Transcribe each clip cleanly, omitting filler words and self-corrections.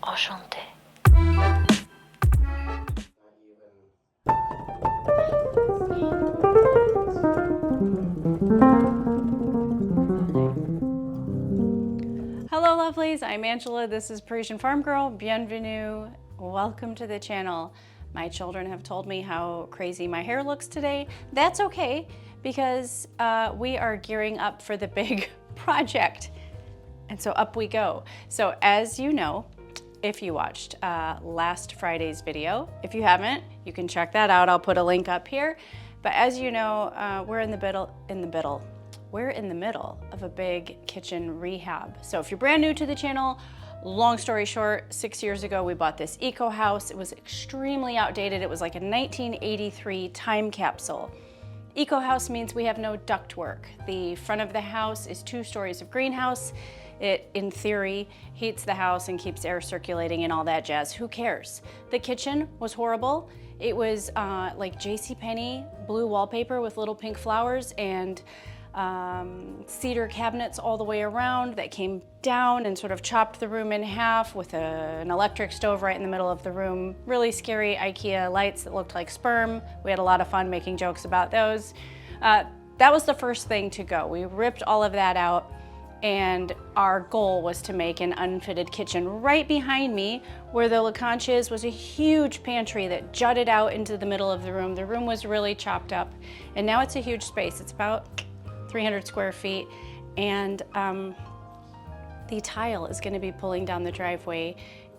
Enchanté. Hello lovelies, I'm Angela, this is Parisienne Farmgirl, bienvenue, welcome to the channel. My children have told me how crazy my hair looks today. That's okay, because we are gearing up for the big project. And so up we go. So as you know, if you watched last Friday's video, if you haven't, you can check that out. I'll put a link up here. But as you know, we're in the middle of a big kitchen rehab. So if you're brand new to the channel, long story short, 6 years ago, we bought this eco house. It was extremely outdated. It was like a 1983 time capsule. Eco house means we have no ductwork. The front of the house is 2 stories of greenhouse. It, in theory, heats the house and keeps air circulating and all that jazz. Who cares? The kitchen was horrible. It was like JCPenney blue wallpaper with little pink flowers and cedar cabinets all the way around that came down and sort of chopped the room in half with an electric stove right in the middle of the room. Really scary IKEA lights that looked like sperm. We had a lot of fun making jokes about those. That was the first thing to go. We ripped all of that out, and our goal was to make an unfitted kitchen. Right behind me, where the La Conch is, was a huge pantry that jutted out into the middle of the room. The room was really chopped up, and now it's a huge space. It's about 300 square feet, and the tile is gonna be pulling down the driveway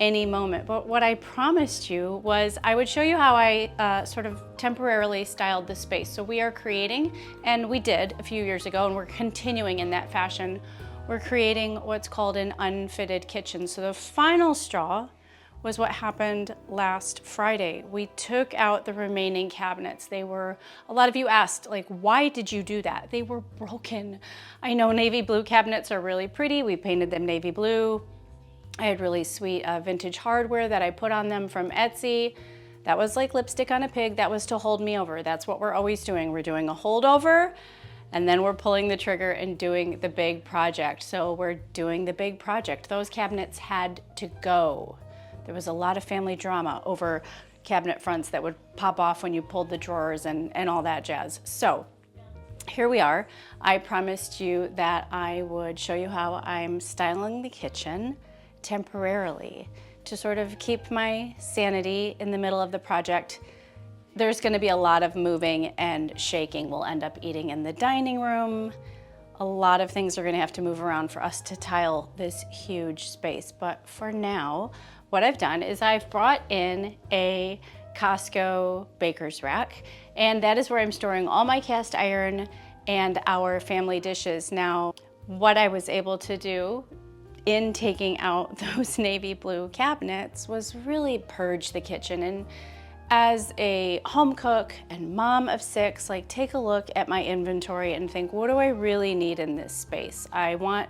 any moment. But what I promised you was I would show you how I sort of temporarily styled the space. So we are creating, and we did a few years ago, and we're continuing in that fashion. We're creating what's called an unfitted kitchen. So the final straw was what happened last Friday. We took out the remaining cabinets. They were, a lot of you asked, like, why did you do that? They were broken. I know navy blue cabinets are really pretty. We painted them navy blue. I had really sweet vintage hardware that I put on them from Etsy. That was like lipstick on a pig. That was to hold me over. That's what we're always doing. We're doing a holdover, and then we're pulling the trigger and doing the big project. So we're doing the big project. Those cabinets had to go. There was a lot of family drama over cabinet fronts that would pop off when you pulled the drawers and all that jazz. So here we are. I promised you that I would show you how I'm styling the kitchen temporarily to sort of keep my sanity in the middle of the project. There's gonna be a lot of moving and shaking. We'll end up eating in the dining room. A lot of things are gonna have to move around for us to tile this huge space. But for now, what I've done is I've brought in a Costco baker's rack, and that is where I'm storing all my cast iron and our family dishes. Now, what I was able to do in taking out those navy blue cabinets was really purge the kitchen. And as a home cook and mom of 6, like, take a look at my inventory and think, what do I really need in this space? I want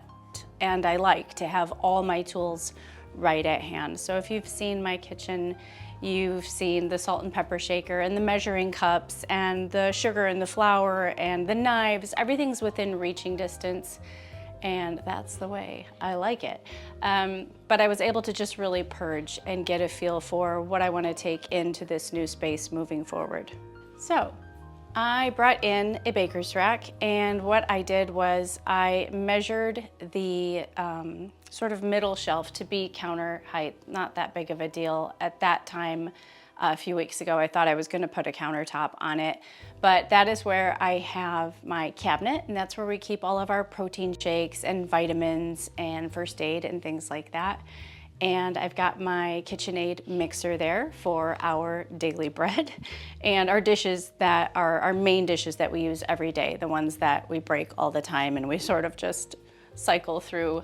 and I like to have all my tools right at hand. So if you've seen my kitchen, you've seen the salt and pepper shaker and the measuring cups and the sugar and the flour and the knives. Everything's within reaching distance, and that's the way I like it. But I was able to just really purge and get a feel for what I want to take into this new space moving forward. So I brought in a baker's rack, and what I did was I measured the sort of middle shelf to be counter height. Not that big of a deal at that time. A few weeks ago, I thought I was gonna put a countertop on it, but that is where I have my cabinet, and that's where we keep all of our protein shakes and vitamins and first aid and things like that. And I've got my KitchenAid mixer there for our daily bread and our dishes that are our main dishes that we use every day, the ones that we break all the time and we sort of just cycle through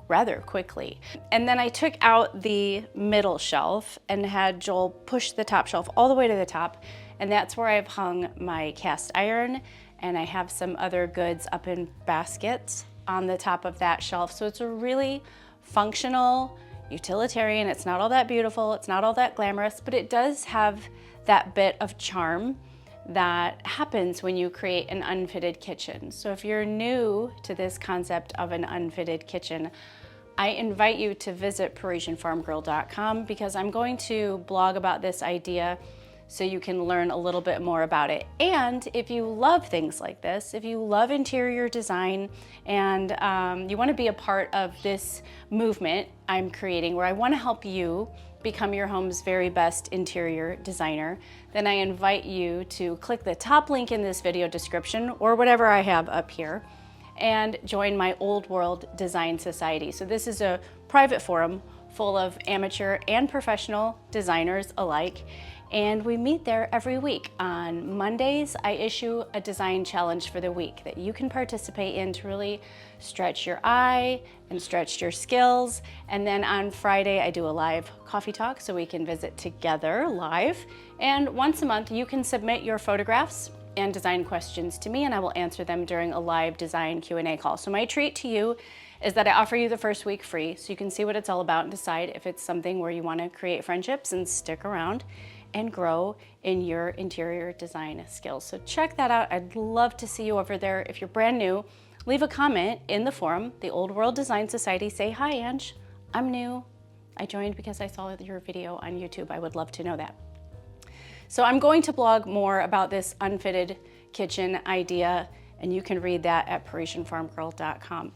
rather quickly. And then I took out the middle shelf and had Joel push the top shelf all the way to the top, and that's where I've hung my cast iron, and I have some other goods up in baskets on the top of that shelf. So it's a really functional, utilitarian. It's not all that beautiful, it's not all that glamorous, but it does have that bit of charm that happens when you create an unfitted kitchen. So if you're new to this concept of an unfitted kitchen, I invite you to visit ParisienneFarmgirl.com because I'm going to blog about this idea so you can learn a little bit more about it. And if you love things like this, if you love interior design and you want to be a part of this movement I'm creating where I want to help you become your home's very best interior designer, then I invite you to click the top link in this video description or whatever I have up here and join my Old World Design Society. So this is a private forum full of amateur and professional designers alike, and we meet there every week. On Mondays, I issue a design challenge for the week that you can participate in to really stretch your eye and stretch your skills. And then on Friday, I do a live coffee talk so we can visit together live. And once a month, you can submit your photographs and design questions to me, and I will answer them during a live design Q&A call. So my treat to you is that I offer you the first week free so you can see what it's all about and decide if it's something where you want to create friendships and stick around and grow in your interior design skills. So check that out. I'd love to see you over there. If you're brand new, leave a comment in the forum, the Old World Design Society. Say, hi, Ange, I'm new. I joined because I saw your video on YouTube. I would love to know that. So I'm going to blog more about this unfitted kitchen idea, and you can read that at ParisienneFarmgirl.com.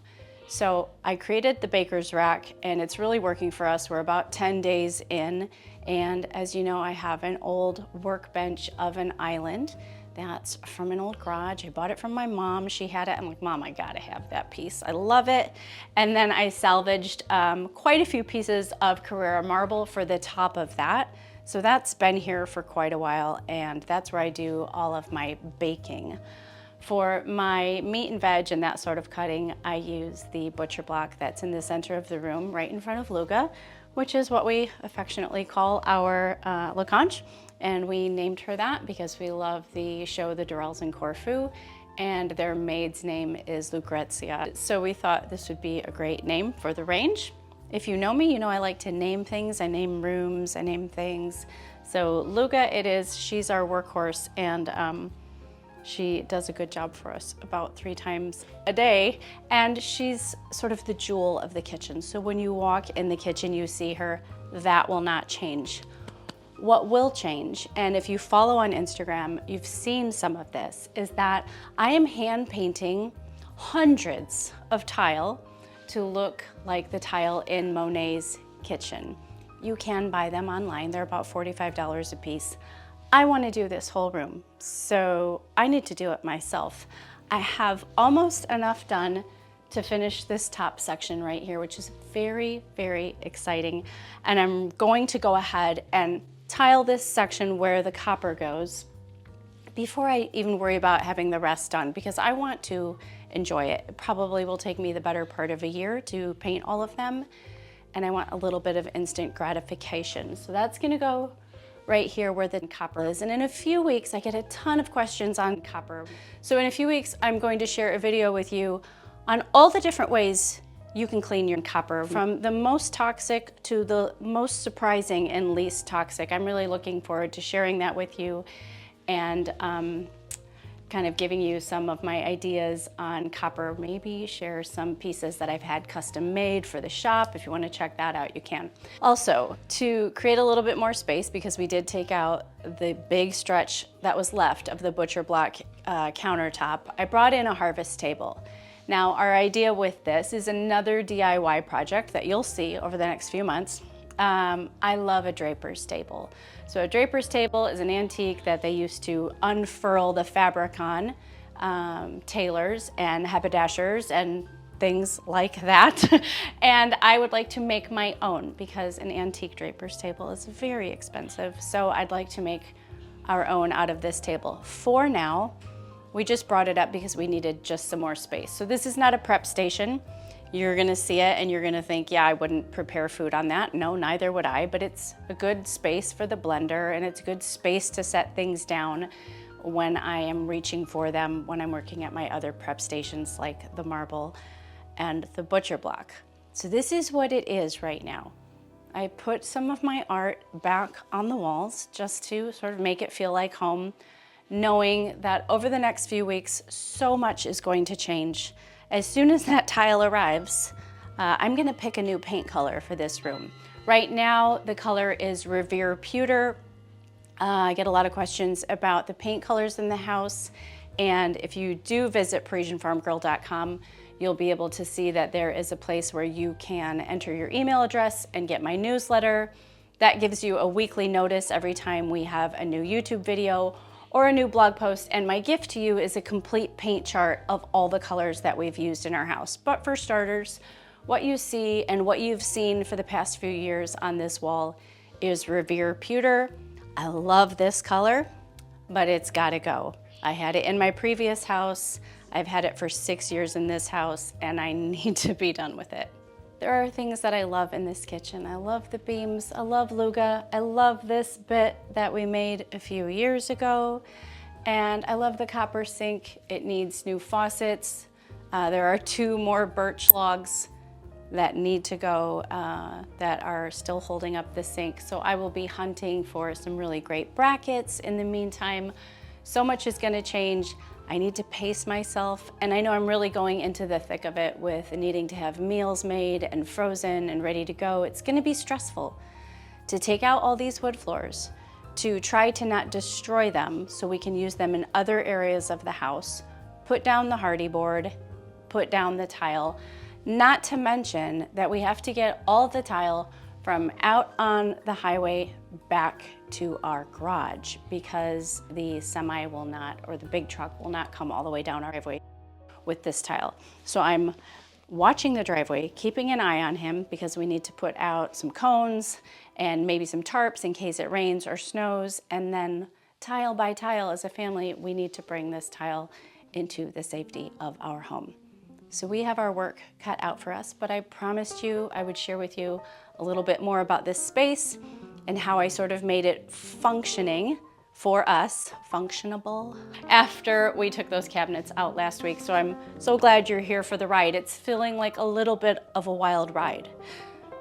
So I created the baker's rack, and it's really working for us. We're about 10 days in, and as you know, I have an old workbench oven island that's from an old garage. I bought it from my mom. She had it. I'm like, Mom, I gotta have that piece. I love it. And then I salvaged quite a few pieces of Carrara marble for the top of that. So that's been here for quite a while, and that's where I do all of my baking. For my meat and veg and that sort of cutting, I use the butcher block that's in the center of the room right in front of Luga, which is what we affectionately call our La Conche. And we named her that because we love the show The Durrells in Corfu, and their maid's name is Lucrezia. So we thought this would be a great name for the range. If you know me, you know I like to name things. I name rooms, I name things. So Luga it is, she's our workhorse, and she does a good job for us about 3 times a day. And she's sort of the jewel of the kitchen. So when you walk in the kitchen, you see her, that will not change. What will change, and if you follow on Instagram, you've seen some of this, is that I am hand painting hundreds of tile to look like the tile in Monet's kitchen. You can buy them online. They're about $45 a piece. I want to do this whole room, so I need to do it myself. I have almost enough done to finish this top section right here, which is very, very exciting. And I'm going to go ahead and tile this section where the copper goes before I even worry about having the rest done, because I want to enjoy it. It probably will take me the better part of a year to paint all of them, and I want a little bit of instant gratification. So that's gonna go right here where the copper is. And in a few weeks, I get a ton of questions on copper. So in a few weeks, I'm going to share a video with you on all the different ways you can clean your copper, from the most toxic to the most surprising and least toxic. I'm really looking forward to sharing that with you, and kind of giving you some of my ideas on copper, maybe share some pieces that I've had custom made for the shop. If you want to check that out, you can. Also, to create a little bit more space, because we did take out the big stretch that was left of the butcher block countertop, I brought in a harvest table. Now, our idea with this is another DIY project that you'll see over the next few months. I love a Draper's table. So a Draper's table is an antique that they used to unfurl the fabric on, tailors and haberdashers and things like that. And I would like to make my own, because an antique Draper's table is very expensive. So I'd like to make our own out of this table. For now, we just brought it up because we needed just some more space. So this is not a prep station. You're gonna see it and you're gonna think, yeah, I wouldn't prepare food on that. No, neither would I, but it's a good space for the blender, and it's a good space to set things down when I am reaching for them, when I'm working at my other prep stations like the marble and the butcher block. So this is what it is right now. I put some of my art back on the walls just to sort of make it feel like home, knowing that over the next few weeks, so much is going to change. As soon as that tile arrives, I'm gonna pick a new paint color for this room. Right now, the color is Revere Pewter. I get a lot of questions about the paint colors in the house. And if you do visit ParisienneFarmgirl.com, you'll be able to see that there is a place where you can enter your email address and get my newsletter. That gives you a weekly notice every time we have a new YouTube video or a new blog post. And my gift to you is a complete paint chart of all the colors that we've used in our house. But for starters, what you see and what you've seen for the past few years on this wall is Revere Pewter. I love this color, but it's gotta go. I had it in my previous house. I've had it for 6 years in this house, and I need to be done with it. There are things that I love in this kitchen. I love the beams, I love Luga, I love this bit that we made a few years ago, and I love the copper sink. It needs new faucets. There are 2 more birch logs that need to go that are still holding up the sink. So I will be hunting for some really great brackets in the meantime. So much is gonna change. I need to pace myself, and I know I'm really going into the thick of it with needing to have meals made and frozen and ready to go. It's gonna be stressful to take out all these wood floors, to try to not destroy them so we can use them in other areas of the house, put down the hardy board, put down the tile, not to mention that we have to get all the tile from out on the highway back to our garage because the semi will not, or the big truck will not come all the way down our driveway with this tile. So I'm watching the driveway, keeping an eye on him because we need to put out some cones and maybe some tarps in case it rains or snows. And then tile by tile as a family, we need to bring this tile into the safety of our home. So we have our work cut out for us, but I promised you I would share with you a little bit more about this space and how I sort of made it functioning for us, functionable, after we took those cabinets out last week. So I'm so glad you're here for the ride. It's feeling like a little bit of a wild ride.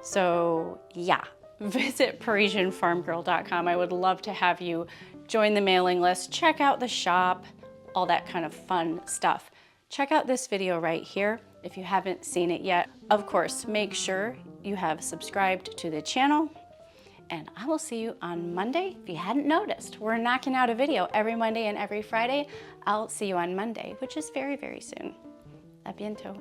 So yeah, visit ParisienneFarmgirl.com. I would love to have you join the mailing list, check out the shop, all that kind of fun stuff. Check out this video right here if you haven't seen it yet. Of course, make sure you have subscribed to the channel, and I will see you on Monday. If you hadn't noticed, we're knocking out a video every Monday and every Friday. I'll see you on Monday, which is very, very soon. A bientôt.